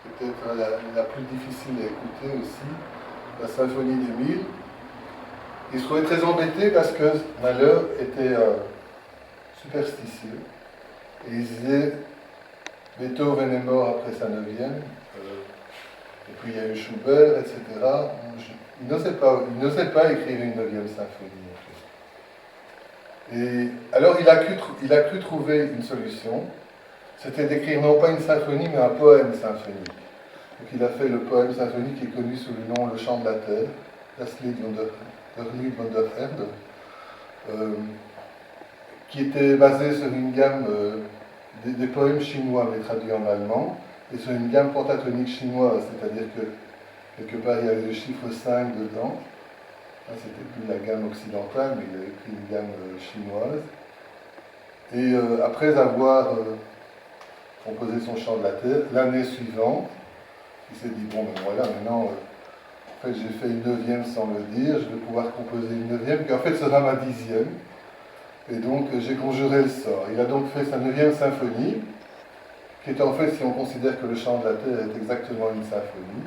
peut-être la plus difficile à écouter aussi, la symphonie d'Émile. Il se trouvait très embêté parce que Mahler était superstitieux. Et il disait, Beethoven est mort après sa 9e, et puis il y a eu Schubert, etc. Il n'osait pas écrire une 9e symphonie. En fait. Et alors il a cru trouver une solution, c'était d'écrire non pas une symphonie, mais un poème symphonique. Donc il a fait le poème symphonique qui est connu sous le nom Le Chant de la Terre, Das Lied von der Erde, qui était basé sur une gamme des poèmes chinois, mais traduits en allemand, et sur une gamme pentatonique chinoise, c'est-à-dire que quelque part il y avait le chiffre 5 dedans. Là, c'était plus la gamme occidentale, mais il avait pris une gamme chinoise. Et après avoir composé son Chant de la Terre, l'année suivante, il s'est dit, bon ben voilà, maintenant, en fait j'ai fait une 9e sans le dire, je vais pouvoir composer une 9e, qui en fait sera ma 10e. Et donc j'ai conjuré le sort. Il a donc fait sa 9e symphonie, qui est en fait, si on considère que le Chant de la Terre est exactement une symphonie.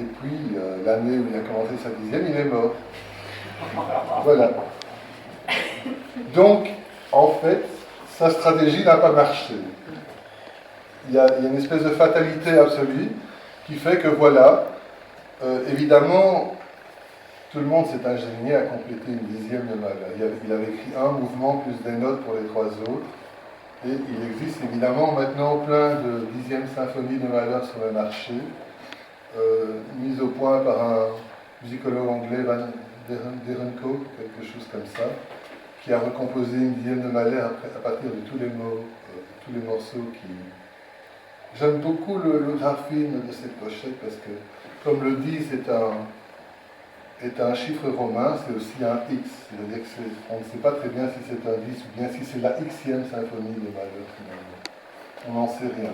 Et puis, l'année où il a commencé sa 10e, il est mort. Voilà. Donc, en fait, sa stratégie n'a pas marché. Il y a une espèce de fatalité absolue qui fait que, voilà, évidemment, tout le monde s'est ingénié à compléter une 10e de Mahler. Il avait écrit un mouvement plus des notes pour les 3 autres. Et il existe évidemment maintenant plein de 10e symphonies de Mahler sur le marché, mises au point par un musicologue anglais, Van Derenko, quelque chose comme ça, qui a recomposé une 10e de Mahler à partir de tous les morceaux qui... J'aime beaucoup le graphisme de cette pochette parce que, comme le dit, est un chiffre romain, c'est aussi un X. C'est-à-dire qu'on ne sait pas très bien si c'est un 10 ou bien si c'est la Xème symphonie de Mahler finalement. On n'en sait rien.